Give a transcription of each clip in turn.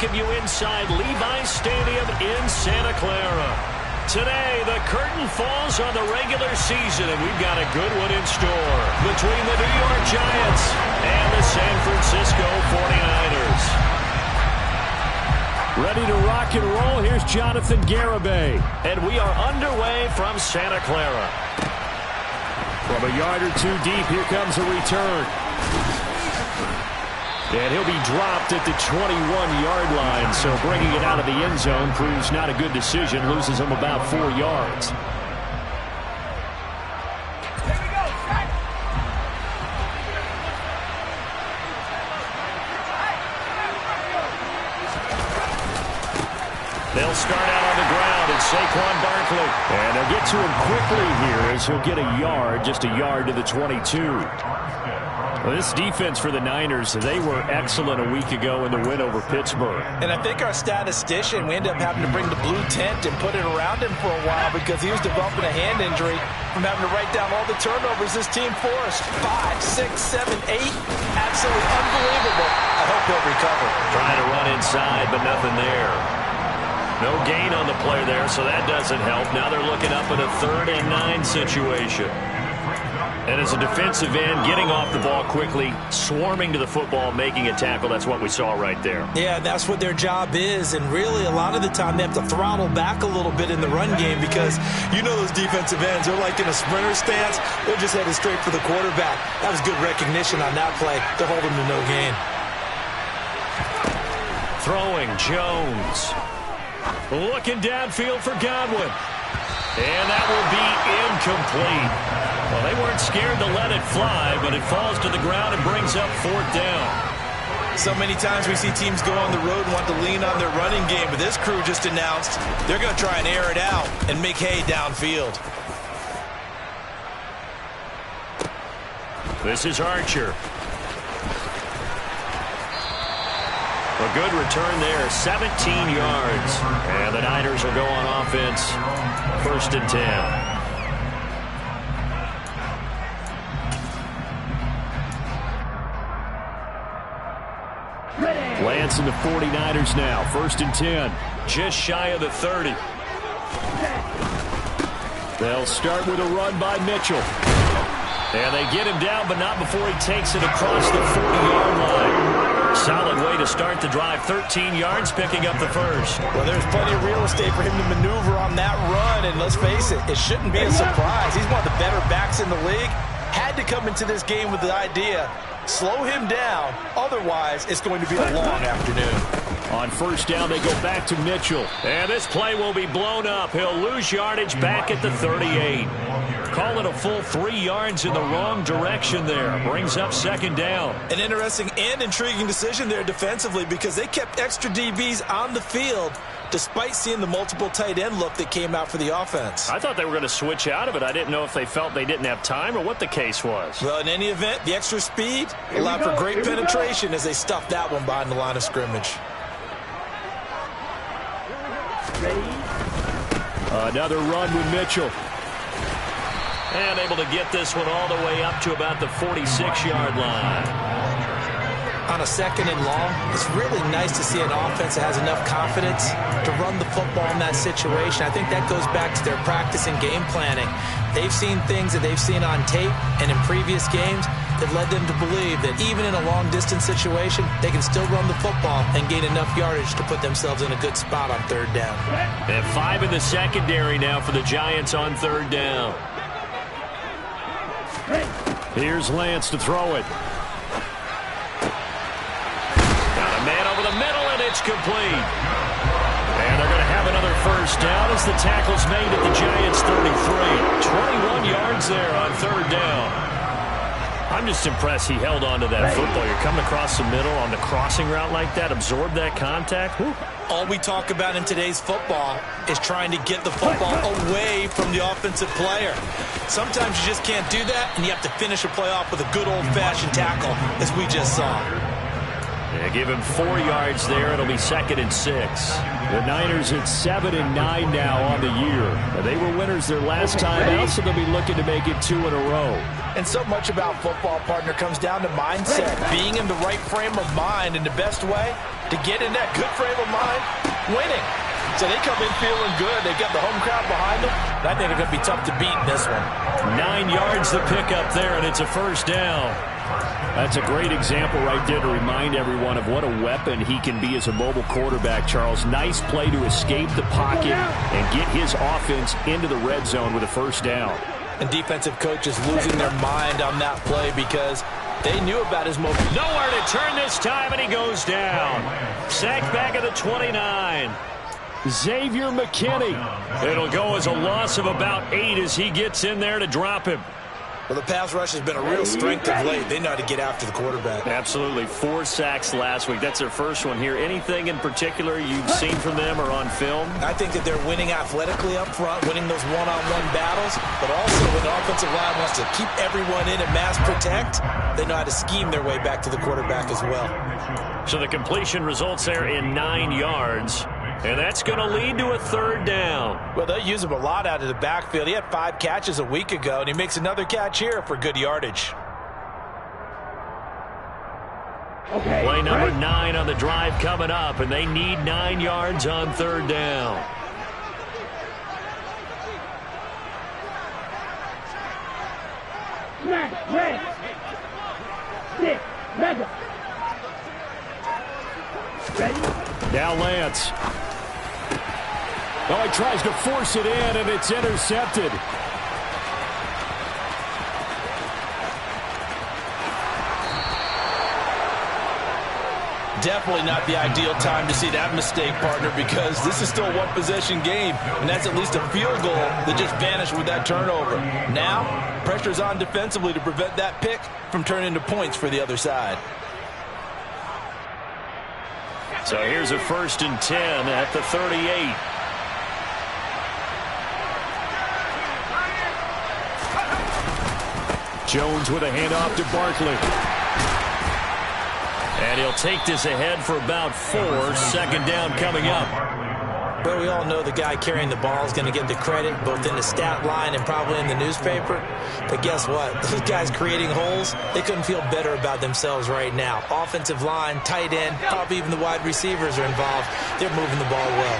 welcome you inside Levi's Stadium in Santa Clara. Today, the curtain falls on the regular season, and we've got a good one in store between the New York Giants and the San Francisco 49ers. Ready to rock and roll, here's Jonathan Garibay. And we are underway from Santa Clara. From a yard or two deep, here comes a return. And he'll be dropped at the 21-yard line, so bringing it out of the end zone proves not a good decision, loses him about 4 yards. They'll start out on the ground, and Saquon Barkley. And they'll get to him quickly here as he'll get a yard, just a yard to the 22. Well, this defense for the Niners, they were excellent a week ago in the win over Pittsburgh. And I think our statistician, we ended up having to bring the blue tent and put it around him for a while because he was developing a hand injury from having to write down all the turnovers this team forced. 5, 6, 7, 8. Absolutely unbelievable. I hope he'll recover. Trying to run inside, but nothing there. No gain on the play there, so that doesn't help. Now they're looking up at a 3rd and 9 situation. And as a defensive end, getting off the ball quickly, swarming to the football, making a tackle, that's what we saw right there. Yeah, that's what their job is, and really a lot of the time they have to throttle back a little bit in the run game because you know those defensive ends, they're like in a sprinter stance, they're just headed straight for the quarterback. That was good recognition on that play to hold him to no gain. Throwing, Jones. Looking downfield for Godwin. And that will be incomplete. Well, they weren't scared to let it fly, but it falls to the ground and brings up 4th down. So many times we see teams go on the road and want to lean on their running game, but this crew just announced they're going to try and air it out and make hay downfield. This is Archer. A good return there, 17 yards. And the Niners will go on offense, 1st and 10. Lance and the 49ers now, 1st and 10. Just shy of the 30. They'll start with a run by Mitchell. And they get him down, but not before he takes it across the 40-yard line. Solid way to start the drive. 13 yards, picking up the 1st. Well, there's plenty of real estate for him to maneuver on that run, and let's face it, it shouldn't be a surprise. He's one of the better backs in the league. Had to come into this game with the idea, slow him down, otherwise it's going to be a long afternoon. On 1st down, they go back to Mitchell. And this play will be blown up. He'll lose yardage back at the 38. Call it a full 3 yards in the wrong direction there. Brings up 2nd down. An interesting and intriguing decision there defensively because they kept extra DBs on the field despite seeing the multiple tight end look that came out for the offense. I thought they were going to switch out of it. I didn't know if they felt they didn't have time or what the case was. Well, in any event, the extra speed allowed for great penetration as they stuffed that one behind the line of scrimmage. Another run with Mitchell. And able to get this one all the way up to about the 46-yard line. On a 2nd and long, it's really nice to see an offense that has enough confidence to run the football in that situation. I think that goes back to their practice and game planning. They've seen things that they've seen on tape and in previous games that led them to believe that even in a long-distance situation, they can still run the football and gain enough yardage to put themselves in a good spot on 3rd down. And 5 in the secondary now for the Giants on 3rd down. Here's Lance to throw it. Got a man over the middle, and it's complete. And they're going to have another 1st down as the tackle's made at the Giants' 33. 21 yards there on 3rd down. I'm just impressed he held on to that football. You're coming across the middle on the crossing route like that, absorb that contact. Whew. All we talk about in today's football is trying to get the football away from the offensive player. Sometimes you just can't do that, and you have to finish a play off with a good old-fashioned tackle, as we just saw. They give him 4 yards there. It'll be 2nd and 6. The Niners at 7-9 now on the year. They were winners their last time out, so they'll be looking to make it 2 in a row. And so much about football, partner, comes down to mindset. Being in the right frame of mind, and the best way to get in that good frame of mind, winning. So they come in feeling good. They got the home crowd behind them. I think they're going to be tough to beat in this one. 9 yards to pick up there, and it's a first down. That's a great example right there to remind everyone of what a weapon he can be as a mobile quarterback, Charles. Nice play to escape the pocket and get his offense into the red zone with a first down. And defensive coaches losing their mind on that play because they knew about his mobility. Nowhere to turn this time, and he goes down. Sacked back at the 29. Xavier McKinney. It'll go as a loss of about 8 as he gets in there to drop him. Well, the pass rush has been a real strength of late. They know how to get after the quarterback. Absolutely. 4 sacks last week. That's their first one here. Anything in particular you've seen from them or on film? I think that they're winning athletically up front, winning those one-on-one battles, but also when the offensive line wants to keep everyone in and mass protect, they know how to scheme their way back to the quarterback as well. So the completion results there in 9 yards. And that's going to lead to a 3rd down. Well, they'll use him a lot out of the backfield. He had 5 catches a week ago, and he makes another catch here for good yardage. Play number 9 on the drive coming up, and they need 9 yards on 3rd down. Now Lance. Oh, he tries to force it in, and it's intercepted. Definitely not the ideal time to see that mistake, partner, because this is still a one-possession game, and that's at least a field goal that just vanished with that turnover. Now, pressure's on defensively to prevent that pick from turning into points for the other side. So here's a 1st and 10 at the 38. Jones with a handoff to Barkley. And he'll take this ahead for about 4. 2nd down coming up. But we all know the guy carrying the ball is going to get the credit, both in the stat line and probably in the newspaper. But guess what? Those guys creating holes, they couldn't feel better about themselves right now. Offensive line, tight end, probably even the wide receivers are involved. They're moving the ball well.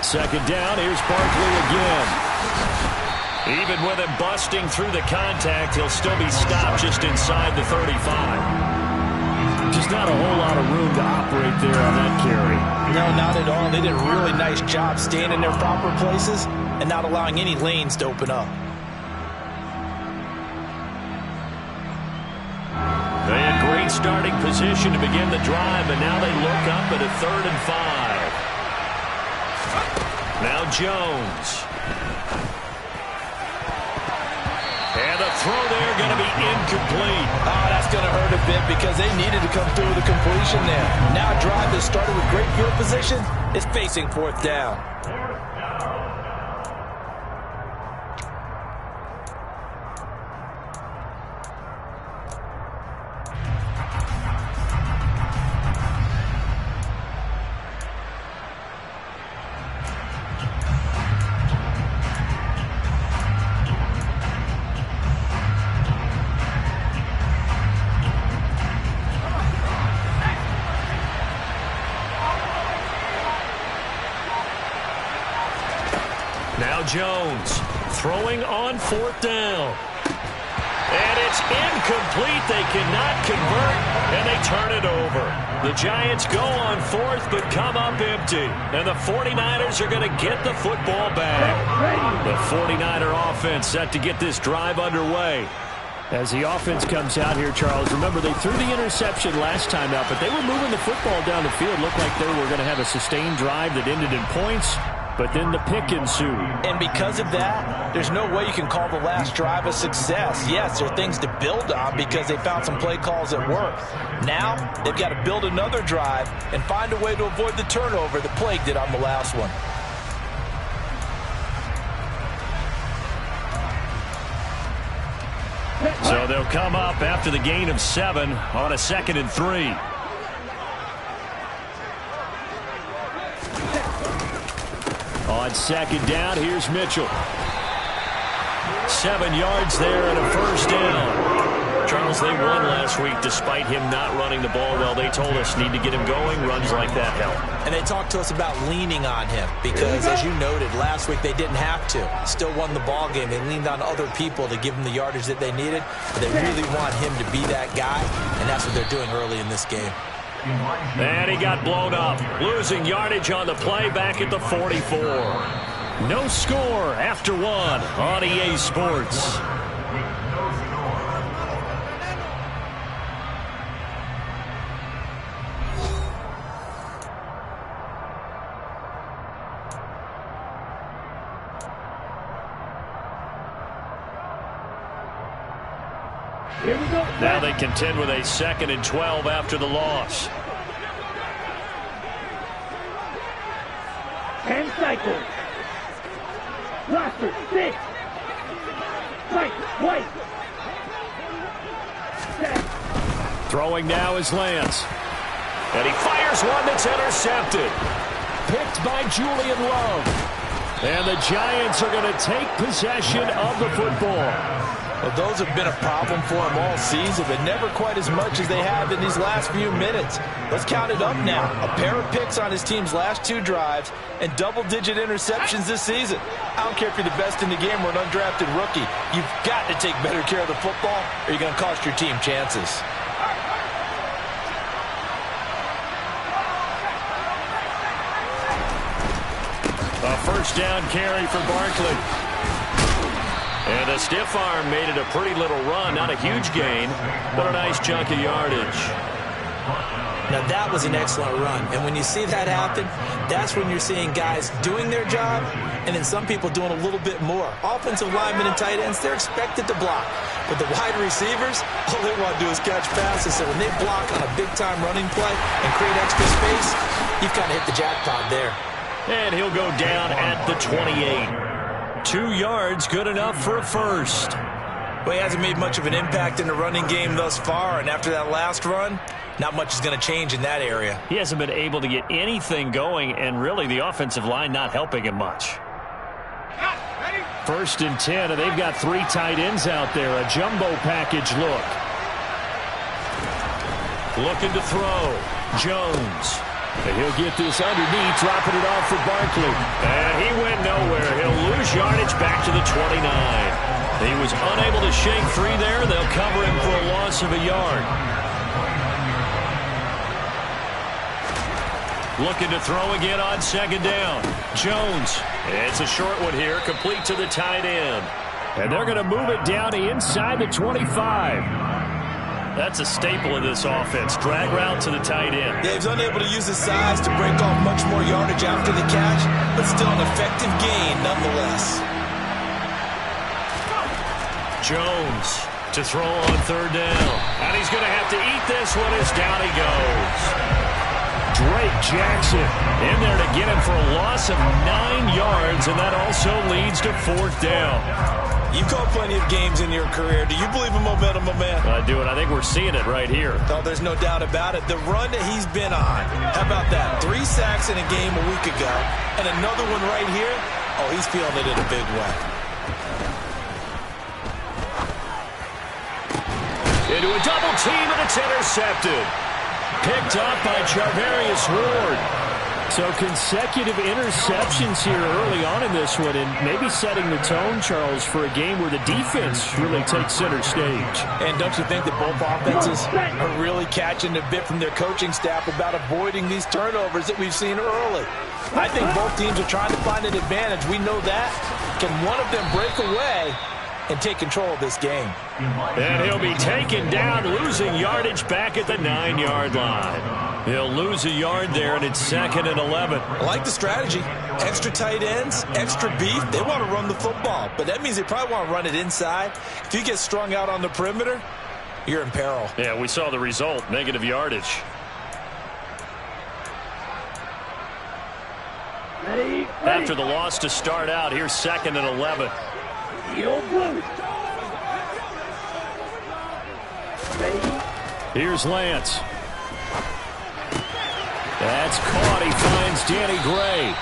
2nd down, here's Barkley again. Even with him busting through the contact, he'll still be stopped just inside the 35. Just not a whole lot of room to operate there on that carry. No, not at all. They did a really nice job staying in their proper places and not allowing any lanes to open up. They had great starting position to begin the drive, but now they look up at a 3rd and 5. Now Jones. And the throw there going to be incomplete. Oh, that's going to hurt a bit because they needed to come through with a completion there. Now a drive that started with great field position is facing 4th down. Now Jones throwing on 4th down. And it's incomplete. They cannot convert, and they turn it over. The Giants go on 4th, but come up empty. And the 49ers are going to get the football back. The 49er offense set to get this drive underway. As the offense comes out here, Charles, remember they threw the interception last time out, but they were moving the football down the field. Looked like they were going to have a sustained drive that ended in points. But then the pick ensued. And because of that, there's no way you can call the last drive a success. Yes, there are things to build on because they found some play calls that work. Now, they've got to build another drive and find a way to avoid the turnover that plagued it on the last one. come up after the gain of 7 on a 2nd and 3. On 2nd down, here's Mitchell. 7 yards there and a 1st down. Charles, they won last week despite him not running the ball well. They told us need to get him going. Runs like that help. And they talked to us about leaning on him because, as you noted, last week they didn't have to. Still won the ball game. They leaned on other people to give them the yardage that they needed. But they really want him to be that guy, and that's what they're doing early in this game. And he got blown up. Losing yardage on the play back at the 44. No score after 1 on EA Sports. Now they contend with a 2nd and 12 after the loss. 10 cycles. Roster 6. White. Throwing now is Lance. And he fires one that's intercepted. Picked by Julian Love. And the Giants are going to take possession of the football. Well, those have been a problem for him all season, but never quite as much as they have in these last few minutes. Let's count it up now. A pair of picks on his team's last 2 drives and double-digit interceptions this season. I don't care if you're the best in the game or an undrafted rookie. You've got to take better care of the football or you're going to cost your team chances. A 1st down carry for Barkley. And the stiff arm made it a pretty little run. Not a huge gain, but a nice chunk of yardage. Now, that was an excellent run. And when you see that happen, that's when you're seeing guys doing their job and then some people doing a little bit more. Offensive linemen and tight ends, they're expected to block. But the wide receivers, all they want to do is catch passes. So when they block on a big-time running play and create extra space, you've kind of hit the jackpot there. And he'll go down at the 28. 2 yards, good enough for a 1st. Well, he hasn't made much of an impact in the running game thus far, and after that last run, not much is going to change in that area. He hasn't been able to get anything going, and really the offensive line not helping him much. 1st and 10, and they've got 3 tight ends out there. A jumbo package look. Looking to throw. Jones. And he'll get this underneath, dropping it off for Barkley. And he went nowhere. He'll lose yardage back to the 29. He was unable to shake free there. They'll cover him for a loss of a yard. Looking to throw again on 2nd down. Jones. It's a short one here, complete to the tight end. And they're going to move it down to inside the 25. That's a staple of this offense. Drag route to the tight end. Yeah, he's unable to use his size to break off much more yardage after the catch, but still an effective gain nonetheless. Jones to throw on 3rd down. And he's going to have to eat this one as down he goes. Drake Jackson in there to get him for a loss of 9 yards, and that also leads to 4th down. You've called plenty of games in your career. Do you believe in momentum, my man? I do, and I think we're seeing it right here. Oh, there's no doubt about it. The run that he's been on, how about that? 3 sacks in a game a week ago, and another one right here. Oh, he's feeling it in a big way. Into a double team, and it's intercepted. Picked up by Charvarius Ward. So consecutive interceptions here early on in this one, and maybe setting the tone, Charles, for a game where the defense really takes center stage. And don't you think that both offenses are really catching a bit from their coaching staff about avoiding these turnovers that we've seen early? I think both teams are trying to find an advantage. We know that. Can one of them break away and take control of this game? And he'll be taken down, losing yardage back at the 9-yard line. He'll lose a yard there, and it's 2nd and 11. I like the strategy. Extra tight ends, extra beef. They want to run the football, but that means they probably want to run it inside. If you get strung out on the perimeter, you're in peril. Yeah, we saw the result, negative yardage. Ready. After the loss to start out, here's 2nd and 11. Yo, blue. Here's Lance. That's caught. He finds Danny Gray.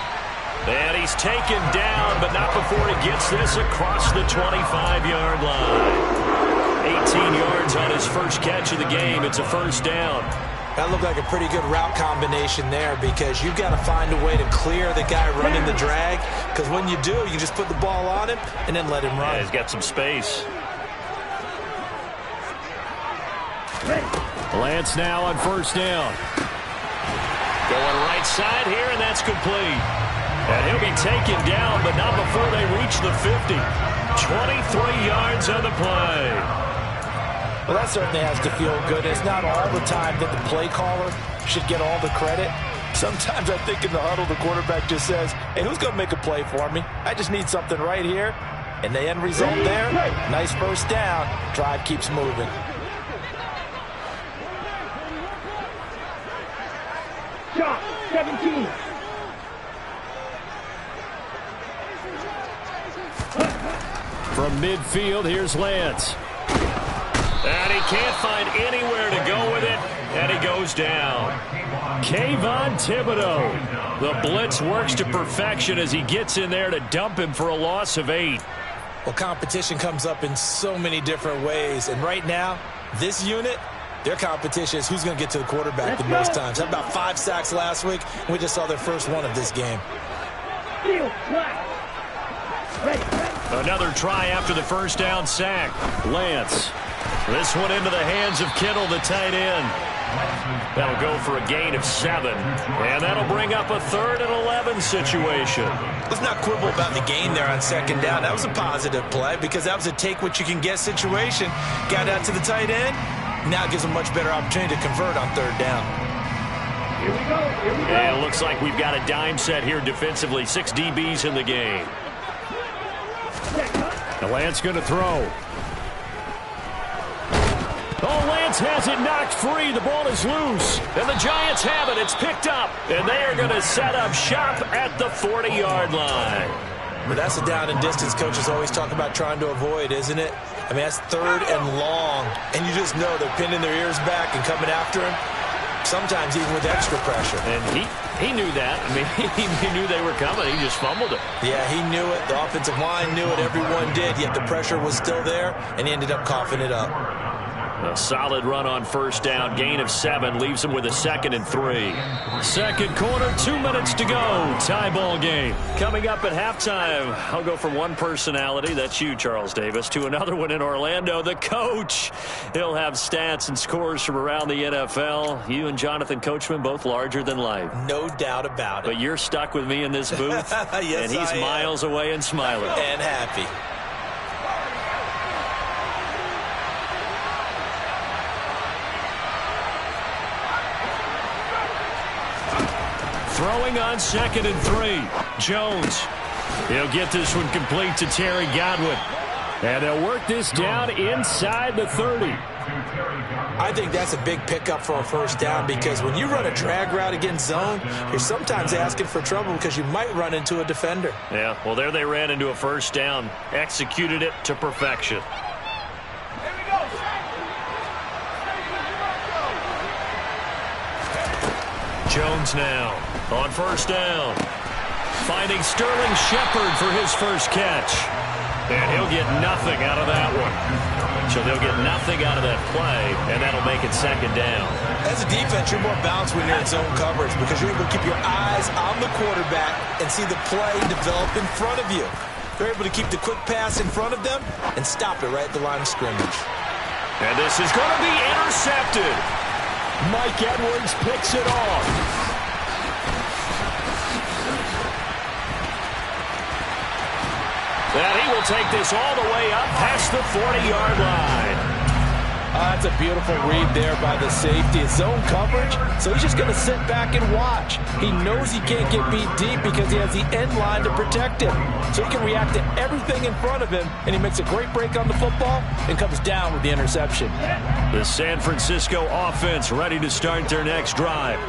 And he's taken down, but not before he gets this across the 25-yard line. 18 yards on his first catch of the game. It's a first down. That looked like a pretty good route combination there, because you've got to find a way to clear the guy running the drag, because when you do, you just put the ball on him and then let him run. Yeah, he's got some space. Lance now on first down. Going right side here, and that's complete. And he'll be taken down, but not before they reach the 50. 23 yards on the play. Well, that certainly has to feel good. It's not all the time that the play caller should get all the credit. Sometimes I think in the huddle, the quarterback just says, hey, who's going to make a play for me? I just need something right here. And the end result there, nice first down. Drive keeps moving. Shot, 17. From midfield, here's Lance. And he can't find anywhere to go with it, and he goes down. Kayvon Thibodeau. The blitz works to perfection as he gets in there to dump him for a loss of 8. Well, competition comes up in so many different ways, and right now, this unit, their competition is who's going to get to the quarterback the most times. How about 5 sacks last week? We just saw their first one of this game. Another try after the first down sack. Lance. This one into the hands of Kittle, the tight end. That'll go for a gain of 7. And that'll bring up a 3rd and 11 situation. Let's not quibble about the gain there on second down. That was a positive play because that was a take-what-you-can-get situation. Got out to the tight end. Now it gives them a much better opportunity to convert on 3rd down. Here we go. Here we go. And it looks like we've got a dime set here defensively. 6 DBs in the game. And Lance going to throw. Oh, Lance has it knocked free. The ball is loose. And the Giants have it. It's picked up. And they are going to set up shop at the 40-yard line. But that's a down and distance coaches always talk about trying to avoid, isn't it? I mean, that's 3rd and long. And you just know they're pinning their ears back and coming after him. Sometimes even with extra pressure. And he knew that. I mean, he knew they were coming. He just fumbled it. Yeah, he knew it. The offensive line knew it. Everyone did. Yet the pressure was still there, and he ended up coughing it up. A solid run on first down. Gain of 7 leaves him with a 2nd and 3. Second quarter, 2 minutes to go. Tie ball game. Coming up at halftime, I'll go from one personality, that's you, Charles Davis, to another one in Orlando, the coach. He'll have stats and scores from around the NFL. You and Jonathan Coachman both larger than life. No doubt about it. But you're stuck with me in this booth. Yes, and he's miles away and smiling. And happy. Throwing on 2nd and 3. Jones. He'll get this one complete to Terry Godwin. And they'll work this down inside the 30. I think that's a big pickup for a first down because when you run a drag route against zone, you're sometimes asking for trouble because you might run into a defender. Yeah, well, there they ran into a first down. Executed it to perfection. Jones now on first down. Finding Sterling Shepard for his first catch. And he'll get nothing out of that one. So they'll get nothing out of that play, and that'll make it 2nd down. As a defense, you're more balanced when you're in zone coverage because you're able to keep your eyes on the quarterback and see the play develop in front of you. You're able to keep the quick pass in front of them and stop it right at the line of scrimmage. And this is going to be intercepted. Mike Edwards picks it off. And he will take this all the way up past the 40-yard line. That's a beautiful read there by the safety. It's zone coverage, so he's just going to sit back and watch. He knows he can't get beat deep because he has the end line to protect him. So he can react to everything in front of him, and he makes a great break on the football and comes down with the interception. The San Francisco offense ready to start their next drive.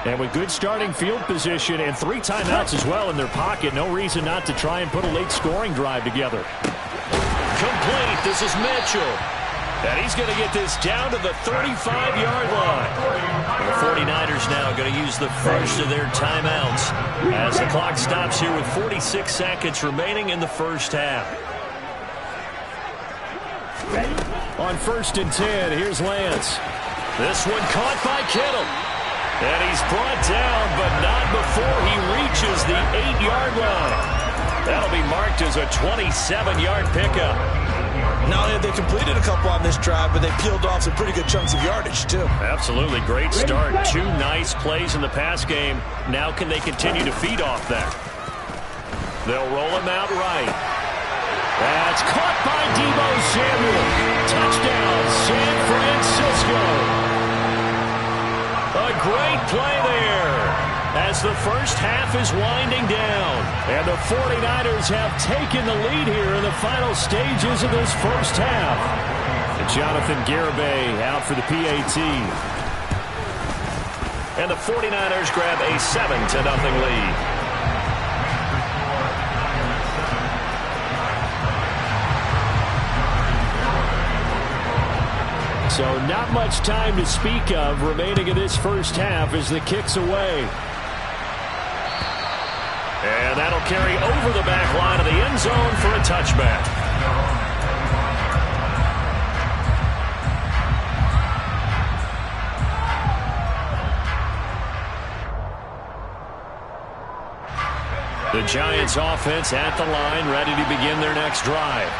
And with good starting field position and 3 timeouts as well in their pocket, no reason not to try and put a late scoring drive together. Complete. This is Mitchell. And he's going to get this down to the 35-yard line. And the 49ers now going to use the first of their timeouts as the clock stops here with 46 seconds remaining in the first half. On 1st and 10, here's Lance. This one caught by Kittle. And he's brought down, but not before he reaches the 8-yard line. That'll be marked as a 27-yard pickup. Not only have they completed a couple on this drive, but they peeled off some pretty good chunks of yardage, too. Absolutely. Great start. 2 nice plays in the pass game. Now can they continue to feed off that? They'll roll him out right. That's caught by Deebo Samuel. Touchdown, San Francisco. A great play there as the first half is winding down. And the 49ers have taken the lead here in the final stages of this first half. And Jonathan Garibay out for the PAT. And the 49ers grab a 7-0 lead. So not much time to speak of remaining in this first half as the kick's away. And that'll carry over the back line of the end zone for a touchback. The Giants offense at the line, ready to begin their next drive.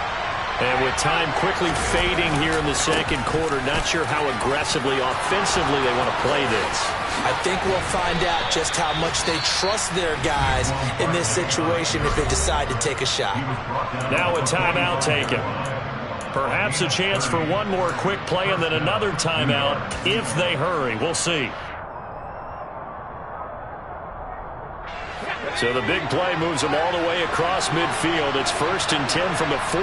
And with time quickly fading here in the second quarter, not sure how aggressively, offensively they want to play this. I think we'll find out just how much they trust their guys in this situation if they decide to take a shot. Now a timeout taken. Perhaps a chance for one more quick play and then another timeout if they hurry. We'll see. So the big play moves them all the way across midfield. It's 1st and 10 from the 45.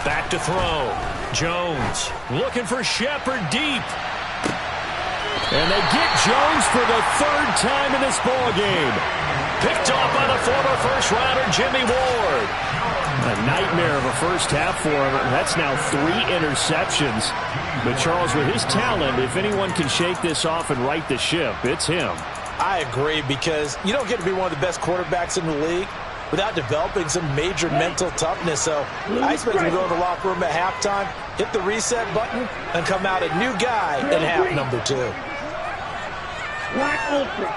Back to throw. Jones looking for Shepard deep. And they get Jones for the 3rd time in this ballgame. Picked off by the former first-rounder Jimmy Ward. A nightmare of a first half for him. That's now 3 interceptions. But Charles, with his talent, if anyone can shake this off and right the ship, it's him. I agree, because you don't get to be one of the best quarterbacks in the league without developing some major mental toughness. So I expect him to go in the locker room at halftime, hit the reset button, and come out a new guy in half number 2. Wide open.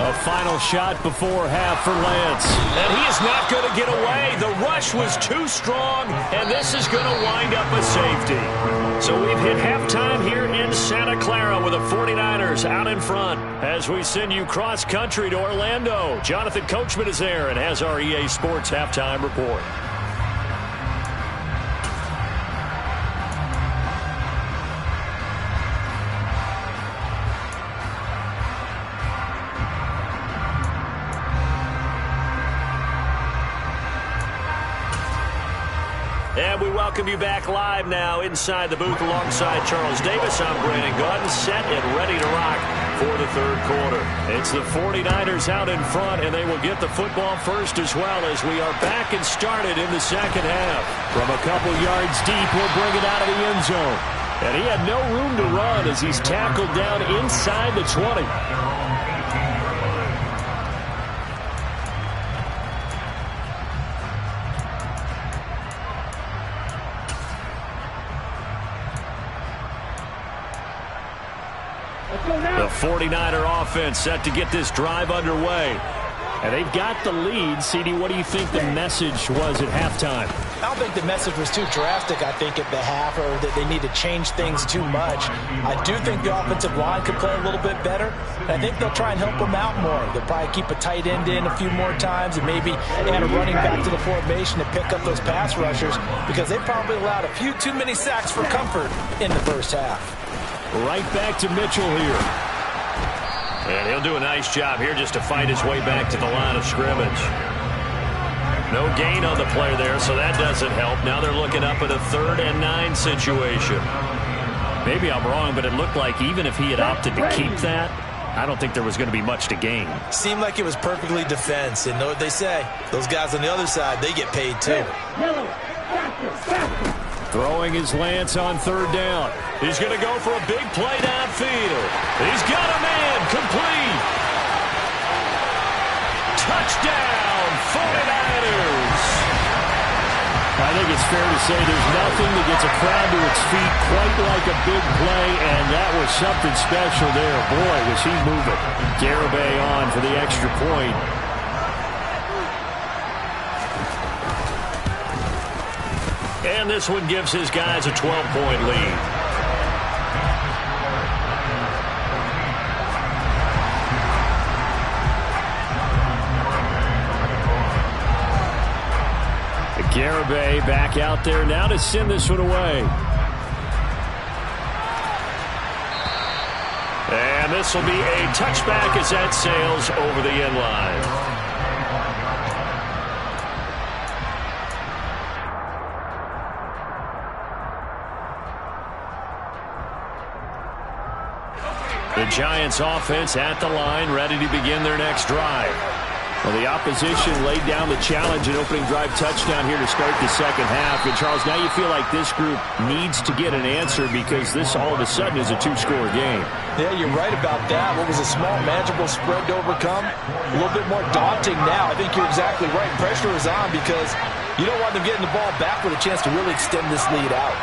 A final shot before half for Lance. And he is not going to get away. The rush was too strong, and this is going to wind up a safety. So we've hit halftime here in Santa Clara with the 49ers out in front as we send you cross-country to Orlando. Jonathan Coachman is there and has our EA Sports halftime report. And we welcome you back live now inside the booth alongside Charles Davis. I'm Brandon Gunn, set and ready to rock for the 3rd quarter. It's the 49ers out in front, and they will get the football first as well as we are back and started in the second half. From a couple yards deep, he'll bring it out of the end zone. And he had no room to run as he's tackled down inside the 20. The 49er offense set to get this drive underway. And they've got the lead. CD, what do you think the message was at halftime? I don't think the message was too drastic, I think, at the half, or that they need to change things too much. I do think the offensive line could play a little bit better. And I think they'll try and help them out more. They'll probably keep a tight end in a few more times and maybe add a running back to the formation to pick up those pass rushers, because they probably allowed a few too many sacks for comfort in the first half. Right back to Mitchell here. And he'll do a nice job here just to fight his way back to the line of scrimmage. No gain on the play there, so that doesn't help. Now they're looking up at a 3rd and 9 situation. Maybe I'm wrong, but it looked like even if he had opted to keep that, I don't think there was going to be much to gain. Seemed like it was perfectly defense. And know what they say? Those guys on the other side, they get paid too. Throwing his Lance on 3rd down. He's going to go for a big play downfield. He's got a man complete. Touchdown, 49ers. I think it's fair to say there's nothing that gets a crowd to its feet quite like a big play, and that was something special there. Boy, was he moving. Garibay on for the extra point. And this one gives his guys a 12-point lead. Garibay back out there now to send this one away. And this will be a touchback as that sails over the end line. The Giants offense at the line, ready to begin their next drive. Well, the opposition laid down the challenge and opening drive touchdown here to start the second half. And, Charles, now you feel like this group needs to get an answer because this all of a sudden is a 2-score game. Yeah, you're right about that. What was a small, manageable spread to overcome? A little bit more daunting now. I think you're exactly right. Pressure is on because you don't want them getting the ball back with a chance to really extend this lead out.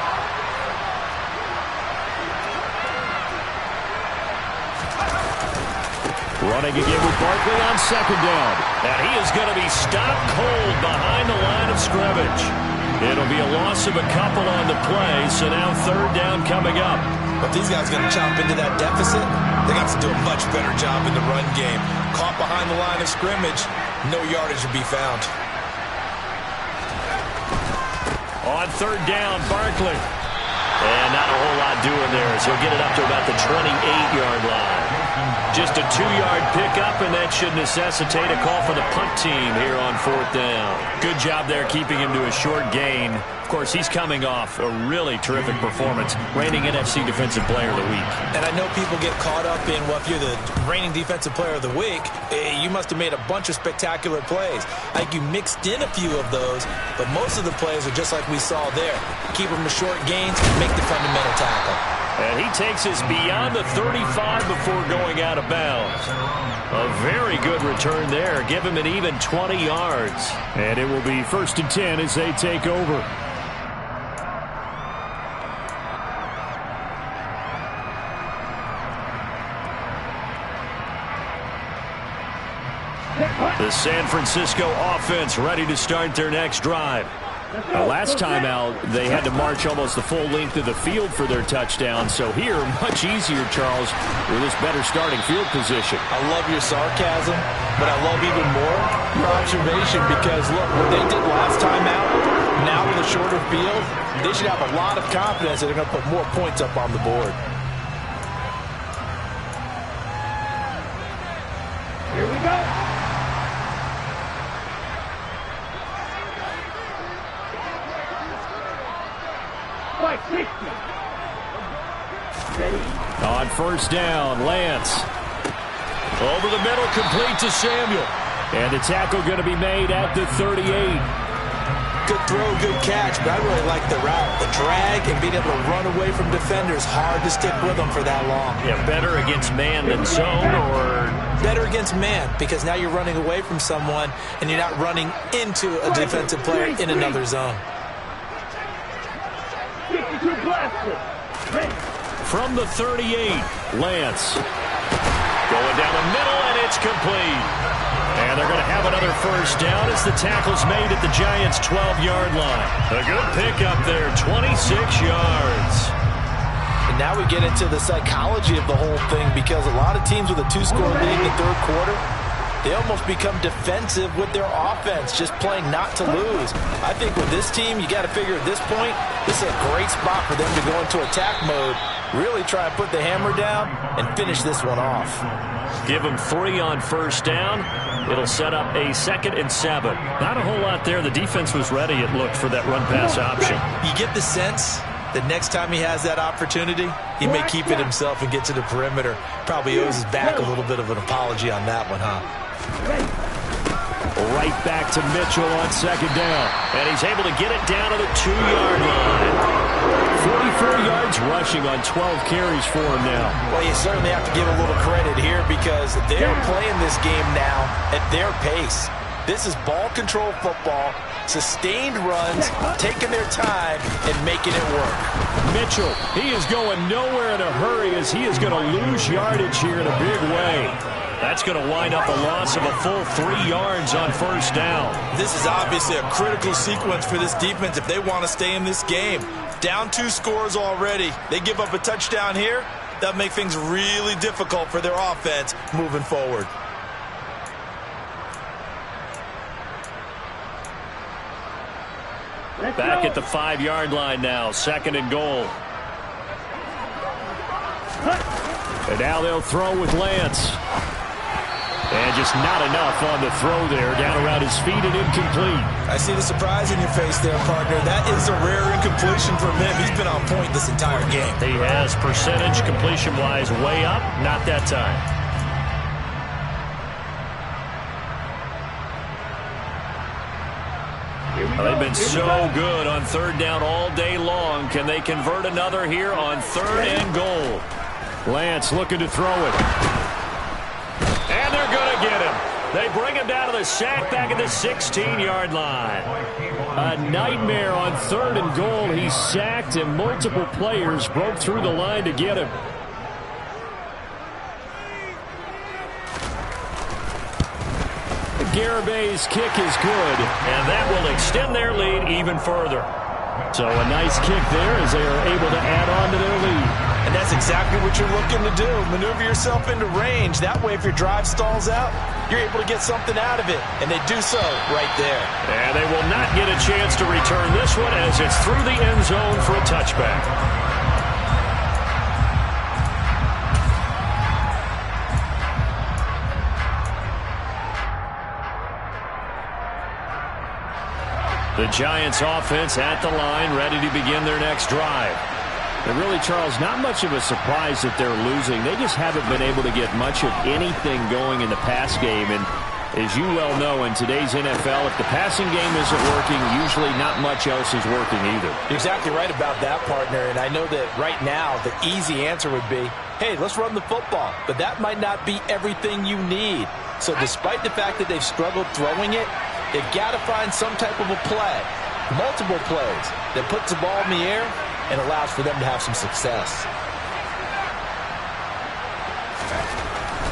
Running again with Barkley on 2nd down. And he is going to be stopped cold behind the line of scrimmage. It'll be a loss of a couple on the play, so now 3rd down coming up. But these guys are going to chomp into that deficit. They got to do a much better job in the run game. Caught behind the line of scrimmage, no yardage to be found. On 3rd down, Barkley. And not a whole lot doing there as he'll get it up to about the 28-yard line. Just a 2-yard pickup, and that should necessitate a call for the punt team here on 4th down. Good job there keeping him to a short gain. Of course, he's coming off a really terrific performance, reigning NFC Defensive Player of the Week. And I know people get caught up in, well, if you're the reigning Defensive Player of the Week, you must have made a bunch of spectacular plays. I think you mixed in a few of those, but most of the plays are just like we saw there. Keep them to short gains, make the fundamental tackle. And he takes us beyond the 35 before going out of bounds. A very good return there. Give him an even 20 yards. And it will be 1st and 10 as they take over. The San Francisco offense ready to start their next drive. Last time out, they had to march almost the full length of the field for their touchdown. So here, much easier, Charles, with this better starting field position. I love your sarcasm, but I love even more your observation because, look, what they did last time out, now with a shorter field, they should have a lot of confidence that they're going to put more points up on the board. Here we go. On 1st down, Lance. Over the middle, complete to Samuel. And the tackle going to be made at the 38. Good throw, good catch, but I really like the route. The drag and being able to run away from defenders, hard to stick with them for that long. Yeah, better against man than zone, or? Better against man, because now you're running away from someone and you're not running into a defensive player in another zone. From the 38, Lance. Going down the middle, and it's complete. And they're going to have another 1st down as the tackle's made at the Giants' 12-yard line. A good pickup there, 26 yards. And now we get into the psychology of the whole thing because a lot of teams with a 2-score lead in the 3rd quarter, they almost become defensive with their offense, just playing not to lose. I think with this team, you got to figure at this point, this is a great spot for them to go into attack mode Really try and put the hammer down and finish this one off. Give him 3 on first down. It'll set up a 2nd and 7. Not a whole lot there. The defense was ready, it looked, for that run-pass option. You get the sense that next time he has that opportunity, he may keep it himself and get to the perimeter. Probably owes his back a little bit of an apology on that one, huh? Right back to Mitchell on 2nd down. And he's able to get it down to the 2-yard line. 44 yards rushing on 12 carries for him now. Well, you certainly have to give a little credit here because they're playing this game now at their pace. This is ball control football, sustained runs, taking their time, and making it work. Mitchell, he is going nowhere in a hurry as he is going to lose yardage here in a big way. That's going to wind up a loss of a full 3 yards on first down. This is obviously a critical sequence for this defense if they want to stay in this game. Down 2 scores already. They give up a touchdown here. That'll make things really difficult for their offense moving forward. Back at the 5-yard line now, 2nd and goal. And now they'll throw with Lance. And just not enough on the throw there, down around his feet and incomplete. I see the surprise in your face there, partner. That is a rare incompletion from him. He's been on point this entire game. He has percentage completion-wise way up, not that time. Well, they've been so good on 3rd down all day long. Can they convert another here on 3rd and goal? Lance looking to throw it. And they're going to get him. They bring him down to the sack back at the 16-yard line. A nightmare on 3rd and goal. He's sacked and multiple players broke through the line to get him. Garabay's kick is good, and that will extend their lead even further. So a nice kick there as they are able to add on to their lead. And that's exactly what you're looking to do. Maneuver yourself into range. That way, if your drive stalls out, you're able to get something out of it. And they do so right there. And they will not get a chance to return this one as it's through the end zone for a touchback. The Giants offense at the line, ready to begin their next drive. And really, Charles, not much of a surprise that they're losing. They just haven't been able to get much of anything going in the pass game. And as you well know, in today's NFL, if the passing game isn't working, usually not much else is working either. You're exactly right about that, partner. And I know that right now the easy answer would be, hey, let's run the football. But that might not be everything you need. So despite the fact that they've struggled throwing it, they've got to find some type of a play, multiple plays, that puts the ball in the air and allows for them to have some success.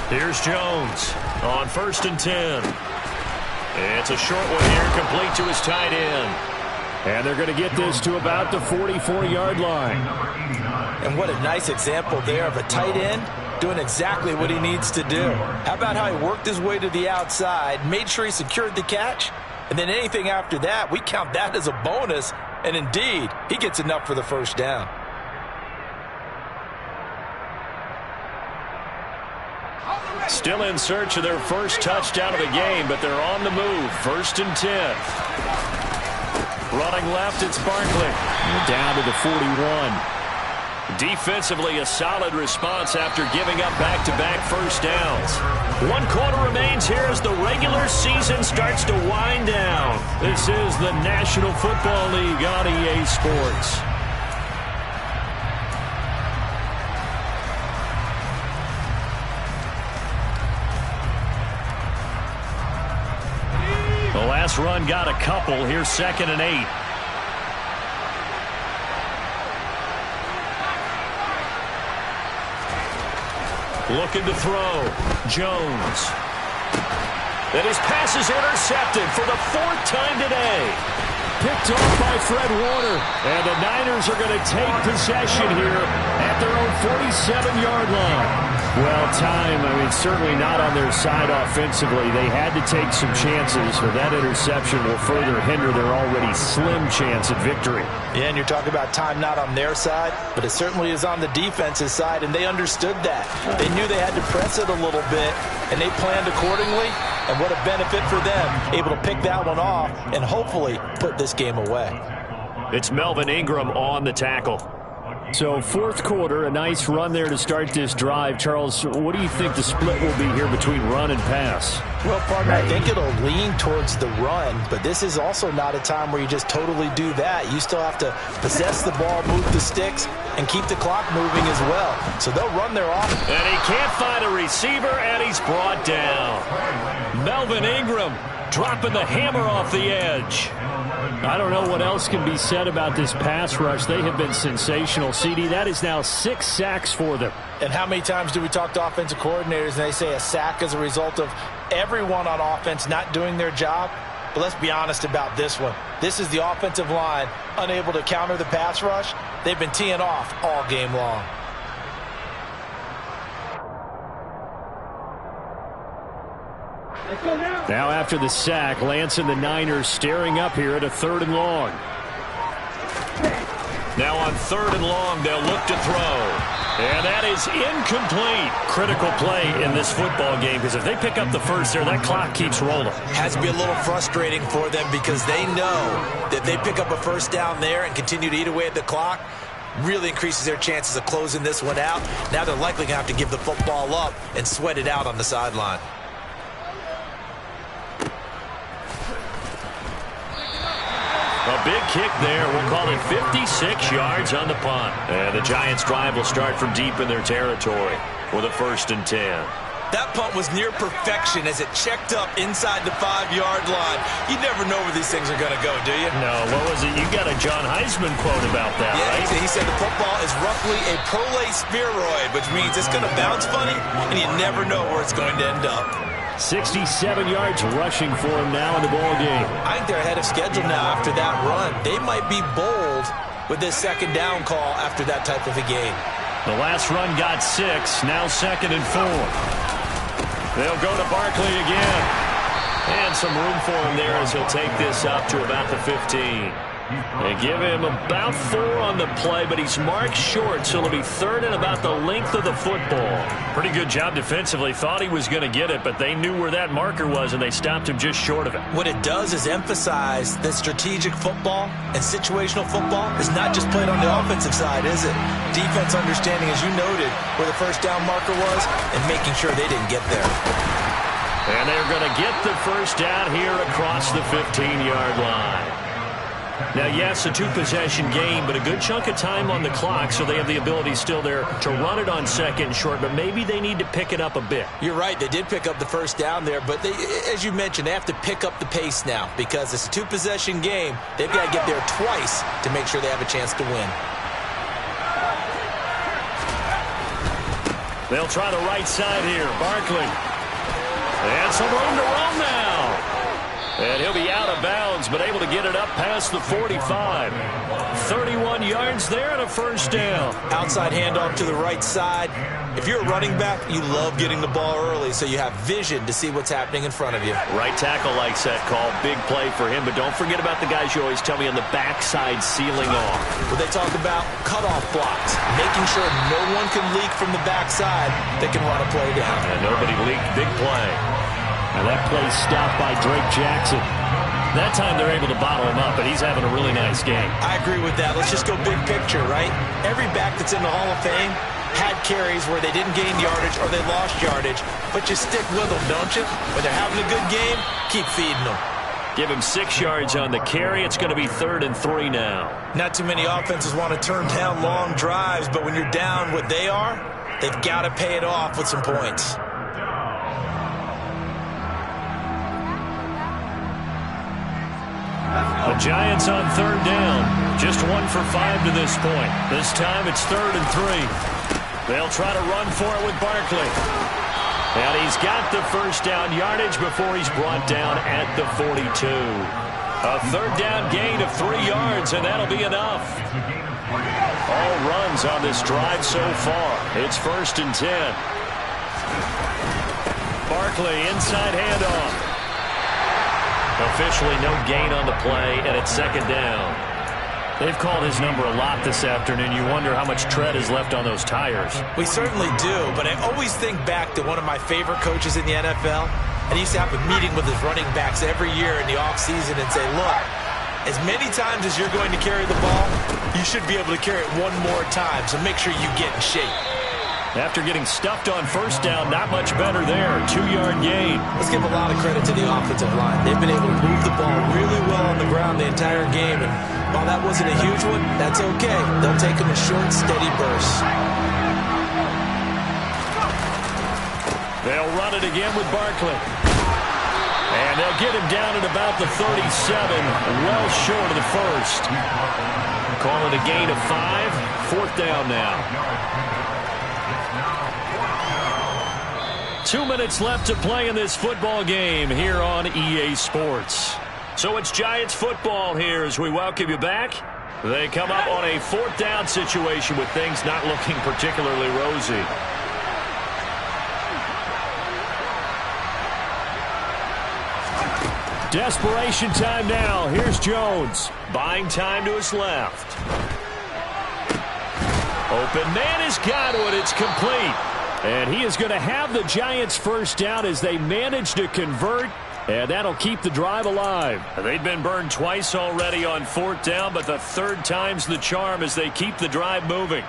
Here's Jones on 1st and 10. It's a short one here, complete to his tight end. And they're going to get this to about the 44-yard line. And what a nice example there of a tight end doing exactly what he needs to do. How about how he worked his way to the outside, made sure he secured the catch, and then anything after that, we count that as a bonus, and indeed, he gets enough for the first down. Still in search of their first touchdown of the game, but they're on the move. 1st and 10. Running left, it's Barkley. Down to the 41. Defensively, a solid response after giving up back-to-back first downs. 1 quarter remains here as the regular season starts to wind down. This is the National Football League on EA Sports. The last run got a couple. Here's 2nd and 8. Looking to throw. Jones. And his pass is intercepted for the 4th time today. picked off by Fred Warner. And the Niners are going to take possession here at their own 47-yard line. Well, certainly not on their side offensively. They had to take some chances, but that interception will further hinder their already slim chance at victory. Yeah, and you're talking about time not on their side, but it certainly is on the defense's side, and they understood that. They knew they had to press it a little bit, and they planned accordingly, and what a benefit for them, able to pick that one off and hopefully put this game away. It's Melvin Ingram on the tackle. So fourth quarter, a nice run there to start this drive. Charles, what do you think the split will be here between run and pass? Well, partner, I think it'll lean towards the run, but this is also not a time where you just totally do that. You still have to possess the ball, move the sticks, and keep the clock moving as well. So they'll run their offense. And he can't find a receiver, and he's brought down. Melvin Ingram dropping the hammer off the edge. I don't know what else can be said about this pass rush. They have been sensational. CD, that is now 6 sacks for them. And how many times do we talk to offensive coordinators and they say a sack is a result of everyone on offense not doing their job? But let's be honest about this one. This is the offensive line unable to counter the pass rush. They've been teeing off all game long. Now after the sack, Lance and the Niners staring up here at a 3rd and long. Now on 3rd and long, they'll look to throw. And that is incomplete. Critical play in this football game, because if they pick up the first there, that clock keeps rolling. Has to be a little frustrating for them because they know that if they pick up a first down there and continue to eat away at the clock, really increases their chances of closing this one out. Now they're likely going to have to give the football up and sweat it out on the sideline. A big kick there. We'll call it 56 yards on the punt. And the Giants' drive will start from deep in their territory with a 1st and 10. That punt was near perfection as it checked up inside the 5-yard line. You never know where these things are going to go, do you? No, what was it? You got a John Heisman quote about that, yeah, right? He said the football is roughly a prolate spheroid, which means it's going to bounce funny, and you never know where it's going to end up. 67 yards rushing for him now in the ball game. I think they're ahead of schedule now after that run. They might be bold with this 2nd down call after that type of a game. The last run got 6, now 2nd and 4. They'll go to Barkley again. And some room for him there as he'll take this up to about the 15. They give him about 4 on the play, but he's marked short, so it'll be 3rd and about the length of the football. Pretty good job defensively. Thought he was going to get it, but they knew where that marker was, and they stopped him just short of it. What it does is emphasize that strategic football and situational football is not just played on the offensive side, is it? Defense understanding, as you noted, where the 1st down marker was and making sure they didn't get there. And they're going to get the 1st down here across the 15-yard line. Now, yes, a 2-possession game, but a good chunk of time on the clock, so they have the ability still there to run it on 2nd and short, but maybe they need to pick it up a bit. You're right. They did pick up the 1st down there, but they, as you mentioned, they have to pick up the pace now because it's a 2-possession game. They've got to get there twice to make sure they have a chance to win. They'll try the right side here. Barkley. And some room to run now. And he'll be out of bounds, but able to get it up past the 45. 31 yards there and a 1st down. Outside handoff to the right side. If you're a running back, you love getting the ball early so you have vision to see what's happening in front of you. Right tackle likes that call. Big play for him, but don't forget about the guys you always tell me on the backside sealing off. Well, they talk about cutoff blocks, making sure no one can leak from the backside that can run a play down. And nobody leaked. Big play. And that play stopped by Drake Jackson. That time they're able to bottle him up, but he's having a really nice game. I agree with that. Let's just go big picture, right? Every back that's in the Hall of Fame had carries where they didn't gain yardage or they lost yardage, but you stick with them, don't you? When they're having a good game, keep feeding them. Give him 6 yards on the carry. It's going to be 3rd and 3 now. Not too many offenses want to turn down long drives, but when you're down what they are, they've got to pay it off with some points. The Giants on 3rd down. Just 1 for 5 to this point. This time it's 3rd and 3. They'll try to run for it with Barkley. And he's got the 1st down yardage before he's brought down at the 42. A third down gain of 3 yards, and that'll be enough. All runs on this drive so far. It's 1st and 10. Barkley, inside handoff. Officially no gain on the play, and it's 2nd down. They've called his number a lot this afternoon. You wonder how much tread is left on those tires. We certainly do, but I always think back to one of my favorite coaches in the NFL. And he used to have a meeting with his running backs every year in the offseason and say, look, as many times as you're going to carry the ball, you should be able to carry it one more time, so make sure you get in shape. After getting stuffed on 1st down, not much better there. 2-yard gain. Let's give a lot of credit to the offensive line. They've been able to move the ball really well on the ground the entire game. And while that wasn't a huge one, that's okay. They'll take them in short, steady bursts. They'll run it again with Barkley. And they'll get him down at about the 37, well short of the 1st. Call it a gain of 5. 4th down now. 2 minutes left to play in this football game here on EA Sports. So it's Giants football here as we welcome you back. They come up on a 4th down situation with things not looking particularly rosy. Desperation time now. Here's Jones. Buying time to his left. Open man has got it. It's complete. And he is going to have the Giants 1st down as they manage to convert. And that'll keep the drive alive. They've been burned twice already on 4th down, but the 3rd time's the charm as they keep the drive moving.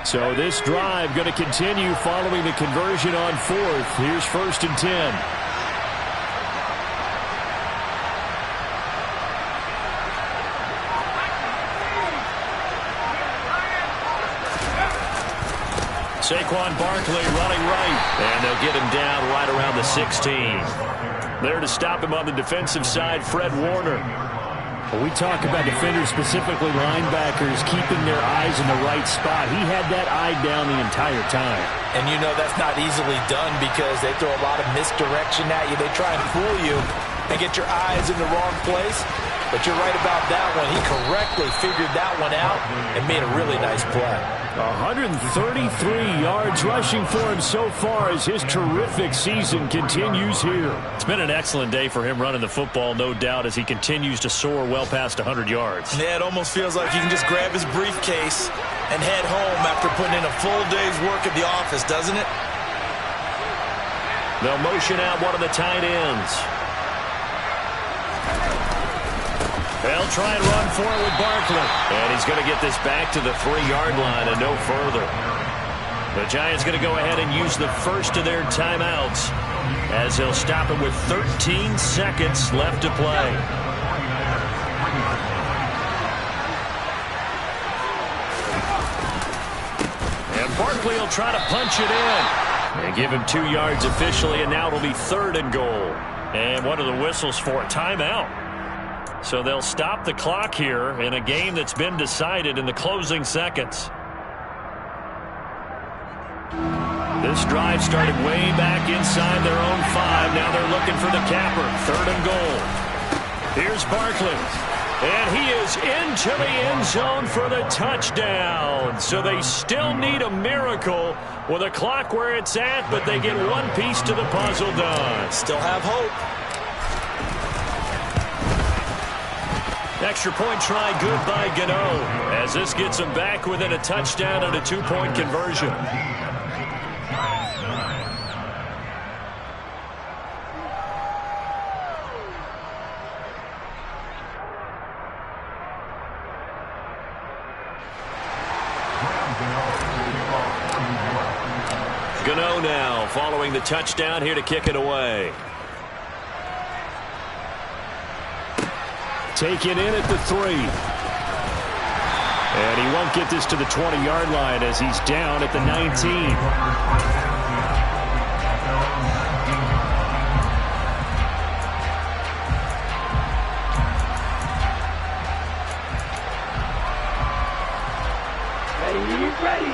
So this drive going to continue following the conversion on 4th. Here's 1st and 10. Saquon Barkley running right. And they'll get him down right around the 16. There to stop him on the defensive side, Fred Warner. Well, we talk about defenders, specifically linebackers, keeping their eyes in the right spot. He had that eye down the entire time. And you know that's not easily done because they throw a lot of misdirection at you. They try and fool you and get your eyes in the wrong place. But you're right about that one. He correctly figured that one out and made a really nice play. 133 yards rushing for him so far as his terrific season continues here. It's been an excellent day for him running the football, no doubt, as he continues to soar well past 100 yards. Yeah, it almost feels like he can just grab his briefcase and head home after putting in a full day's work at the office, doesn't it? They'll motion out one of the tight ends. They'll try and run for it with Barkley. And he's going to get this back to the 3-yard line and no further. The Giants going to go ahead and use the first of their timeouts as they'll stop it with 13 seconds left to play. And Barkley will try to punch it in. They give him 2 yards officially, and now it'll be 3rd and goal. And what are the whistles for? A timeout. So they'll stop the clock here in a game that's been decided in the closing seconds. This drive started way back inside their own 5. Now they're looking for the capper. 3rd and goal. Here's Barkley. And he is into the end zone for the touchdown. So they still need a miracle with a clock where it's at, but they get one piece to the puzzle done. Still have hope. Extra point try good by Gano as this gets them back within a touchdown and a 2-point conversion. Gano now following the touchdown here to kick it away. Taken in at the 3. And he won't get this to the 20-yard line as he's down at the 19. Ready.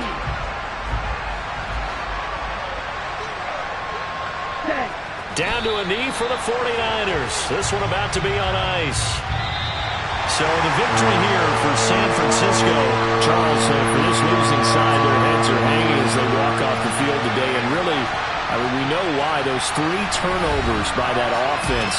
down to a knee for the 49ers. This one about to be on ice. So the victory here for San Francisco. Charles, for this losing side, their heads are hanging as they walk off the field today. And really, I mean, we know why. Those 3 turnovers by that offense,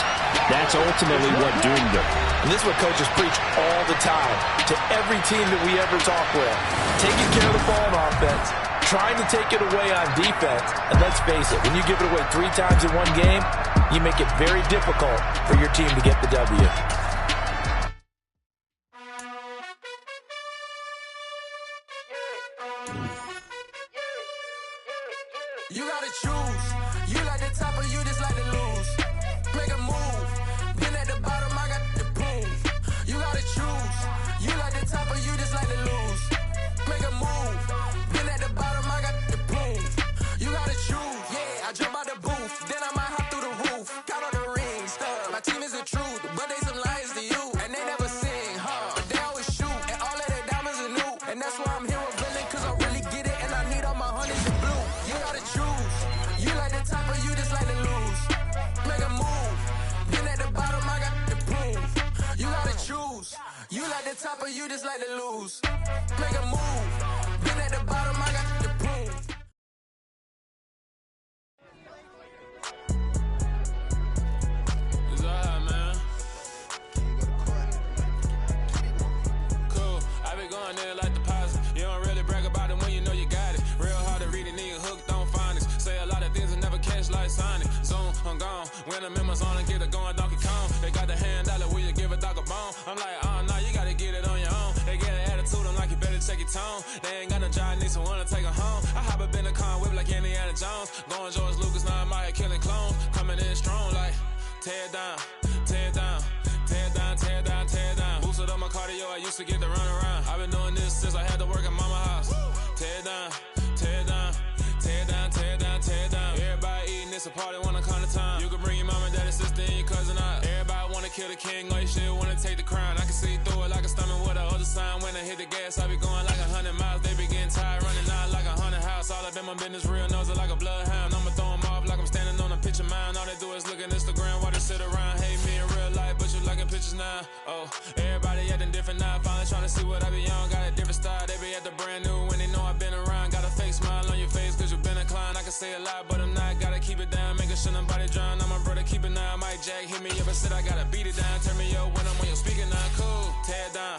that's ultimately what doomed them. And this is what coaches preach all the time to every team that we ever talk with. Taking care of the ball on offense, trying to take it away on defense. And let's face it, when you give it away 3 times in one game, you make it very difficult for your team to get the W. You gotta choose. You like the top or you just like to lose. Make a move. Been at the bottom, I got the proof. You gotta choose. You like the top or you just like to lose. Make a move. Been at the bottom, I got the proof. You gotta choose. Yeah, I jump out the booth. Then I might hop through the roof. Count all the rings. My team is the truth, but they some liars to you. And they never sing, but they always shoot. And all of their diamonds are new. And that's why I'm here with villain, cause I really get it. And I need all my honeys in blue. You gotta choose. You like the top or you just like to lose. Make a move. Been at the bottom, I got the proof. You gotta choose. You like the top or you just like to lose. Make a move. Been at the bottom, I got the proof. It's alright, man. Cool. I be going there like the positive. You don't really brag about it when you know you got it. Real hard to read a nigga hooked, don't find it. Say a lot of things and never catch like Sonic. Zone, I'm gone. When I'm in my zone and get it going, Donkey Kong. They got the hand dollar, will you give a dog a bone? I'm like, nah, you gotta get it on your own. They get an attitude, I'm like, you better check your tone. They ain't got no job, need someone to take her home. I hop up in the car, whip like Indiana Jones. Going George Lucas, now I'm out here killing clones. Coming in strong like, tear it down, tear it down. Tear it down, tear it down, tear it down. Boosted up my cardio, I used to get to run around. I've been doing this since I had to work at mama house. Tear it down, tear it down. Tear it down, tear it down, tear it down. Everybody eating, it's a party, wanna come to time. You can bring your mom and daddy, sister, and your cousin out. Everybody wanna kill the king, or you still wanna take the crown. I can see through it like a stomach with a other sign. When I hit the gas, I be going like 100 miles. They be getting tired, running out like 100 house. All up in my business, real nose like a bloodhound. I'ma throw them off like I'm standing on a picture mine. All they do is look at Instagram while they sit around. Hate me in real life, but you liking pictures now. Oh, everybody acting different now. Finally trying to see what I be on. Got a different style, they be at the brand new when they know I've been around. Got a fake smile on your face, cause you been inclined. I can say a lot, but I'm not. Gotta keep it down, making sure nobody drown. I'm my brother, keep it now. Mike Jack hit me up and said I gotta beat it down. Turn me up when I'm on your speaker now. Cool, tear it down,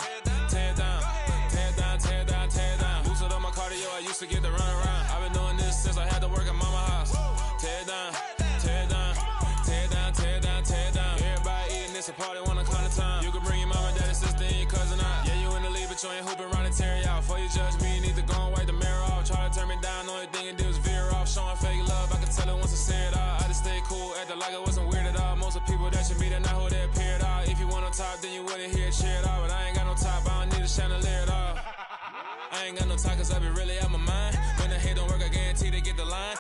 tear it down, tear it down, tear it down, tear it down. Boosted up my cardio, I used to get to run around. I've been doing this since I had to work at mama house. Tear it down, tear it down, tear it down, tear it down, tear it down. Everybody eating, it's a party, wanna come to time. You can bring your mama, daddy, sister, and your cousin out. Yeah, you in the league, but you ain't hooping around and tear out. Before you judge me, you need to go and wipe the mirror off. Try to turn me down, only thing you do is veer off. Showing fake love, I can tell it once I say it all. I just stay cool, acting like it wasn't weird at all. Most of the people that you meet are not who they appear at all. If you want on top, then you wouldn't hear it cheer at all. But I ain't got no top, I don't need a chandelier at all. I ain't got no top, cause I be really out my mind. When the hate don't work, I guarantee they get the line.